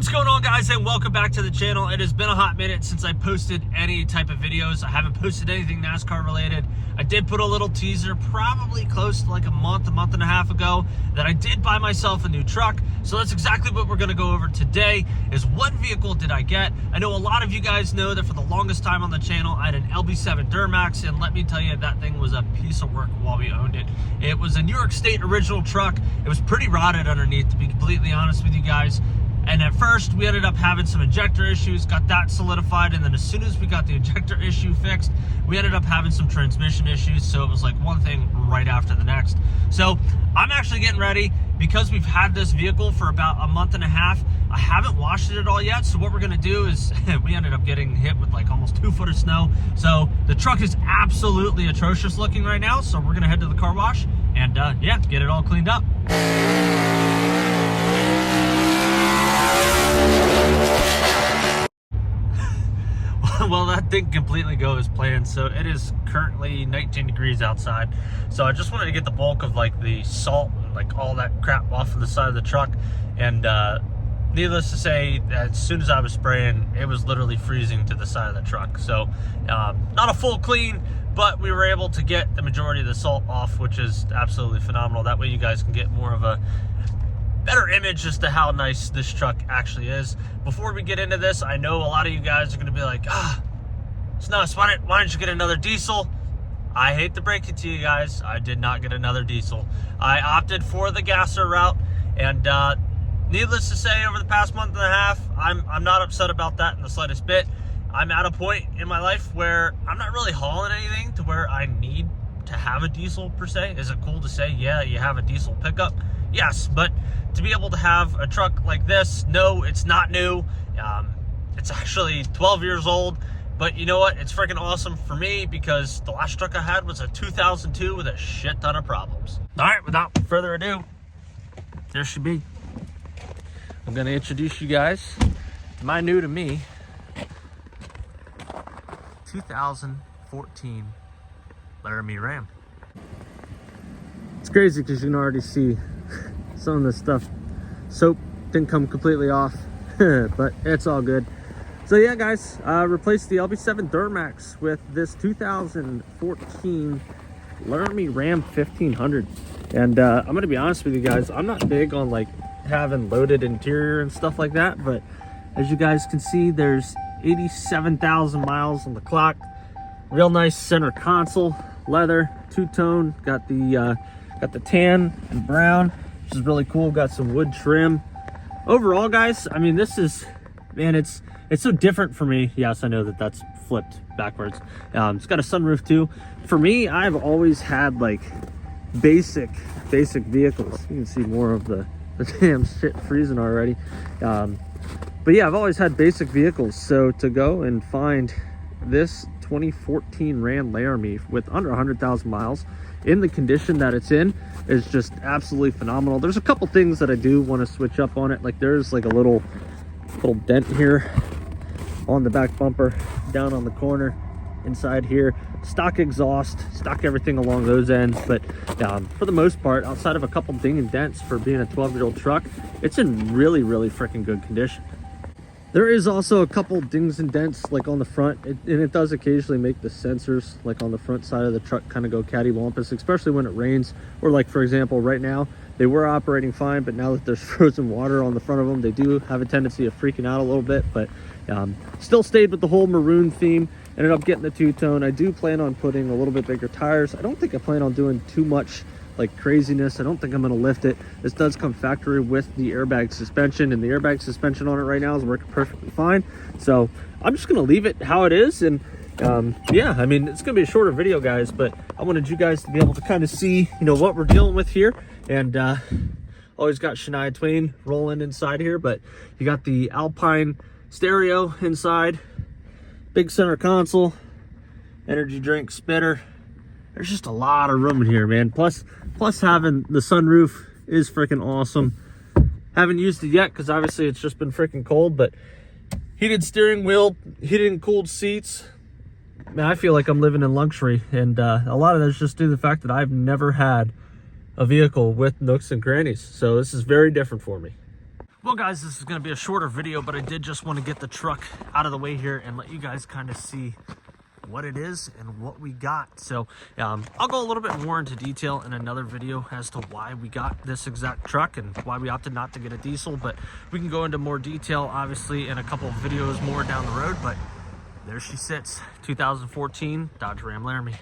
What's going on, guys, and welcome back to the channel. It has been a hot minute since I posted any type of videos. I haven't posted anything NASCAR related. I did put a little teaser probably close to like a month and a half ago that I did buy myself a new truck. So that's exactly what we're going to go over today, is what vehicle did I get. I know a lot of you guys know that for the longest time on the channel I had an LB7 Duramax, and let me tell you, that thing was a piece of work while we owned it. It was a New York State original truck. It was pretty rotted underneath, to be completely honest with you guys. And at first, we ended up having some injector issues, got that solidified, and then as soon as we got the injector issue fixed, we ended up having some transmission issues, so it was like one thing right after the next. So I'm actually getting ready, because we've had this vehicle for about a month and a half. I haven't washed it at all yet, so what we're gonna do is, we ended up getting hit with like almost 2 foot of snow, so the truck is absolutely atrocious looking right now, so we're gonna head to the car wash and yeah, get it all cleaned up. Well, that didn't completely go as planned. So it is currently 19 degrees outside. So I just wanted to get the bulk of like the salt and like all that crap off of the side of the truck. And needless to say, as soon as I was spraying, it was literally freezing to the side of the truck. So not a full clean, but we were able to get the majority of the salt off, which is absolutely phenomenal. That way you guys can get more of a better image as to how nice this truck actually is. Before we get into this, I know a lot of you guys are going to be like, Snus, why didn't you get another diesel? I hate to break it to you guys, I did not get another diesel. I opted for the gasser route, and needless to say, over the past month and a half, I'm not upset about that in the slightest bit. I'm at a point in my life where I'm not really hauling anything to where I need to have a diesel per se. Is it cool to say, yeah, you have a diesel pickup? Yes, but to be able to have a truck like this, no, it's not new. It's actually 12 years old, but you know what? It's freaking awesome for me because the last truck I had was a 2002 with a shit ton of problems. All right, without further ado, there she be. I'm gonna introduce you guys to my new to me 2014 Laramie Ram. It's crazy because you can already see some of the stuff. Soap didn't come completely off, but it's all good. So yeah, guys, replaced the LB7 Duramax with this 2014 Laramie Ram 1500. And I'm gonna be honest with you guys, I'm not big on like having loaded interior and stuff like that, but as you guys can see, there's 87,000 miles on the clock. Real nice center console, leather, two-tone, got the tan and brown, which is really cool. Got some wood trim. Overall, guys, I mean, this is, man, it's so different for me. Yes, I know that that's flipped backwards. It's got a sunroof too. For me, I've always had like basic vehicles. You can see more of the damn shit freezing already. But yeah, I've always had basic vehicles. So to go and find this 2014 Ram Laramie with under 100,000 miles in the condition that it's in is just absolutely phenomenal. There's a couple things that I do want to switch up on it. Like there's like a little dent here on the back bumper, down on the corner, inside here. Stock exhaust, stock everything along those ends. But for the most part, outside of a couple ding and dents for being a 12-year-old truck, it's in really freaking good condition. There is also a couple dings and dents like on the front, and it does occasionally make the sensors like on the front side of the truck kind of go cattywampus, especially when it rains. Or like, for example, right now they were operating fine, but now that there's frozen water on the front of them, they do have a tendency of freaking out a little bit. But still stayed with the whole maroon theme. Ended up getting the two-tone. I do plan on putting a little bit bigger tires. I don't think I plan on doing too much like craziness. I don't think I'm going to lift it. This does come factory with the airbag suspension, and the airbag suspension on it right now is working perfectly fine. So I'm just going to leave it how it is. And yeah, I mean, it's going to be a shorter video, guys, but I wanted you guys to be able to kind of see, you know, what we're dealing with here. And always got Shania Twain rolling inside here, but you got the Alpine stereo inside, big center console, energy drink spitter. There's just a lot of room in here, man. Plus having the sunroof is freaking awesome. Haven't used it yet because obviously it's just been freaking cold, but heated steering wheel, heated and cooled seats. Man, I feel like I'm living in luxury, and a lot of that's just due to the fact that I've never had a vehicle with nooks and crannies. So this is very different for me. Well guys, this is going to be a shorter video, but I did just want to get the truck out of the way here and let you guys kind of see what it is and what we got. So I'll go a little bit more into detail in another video as to why we got this exact truck and why we opted not to get a diesel, but we can go into more detail obviously in a couple of videos more down the road. But there she sits, 2014 Dodge Ram Laramie.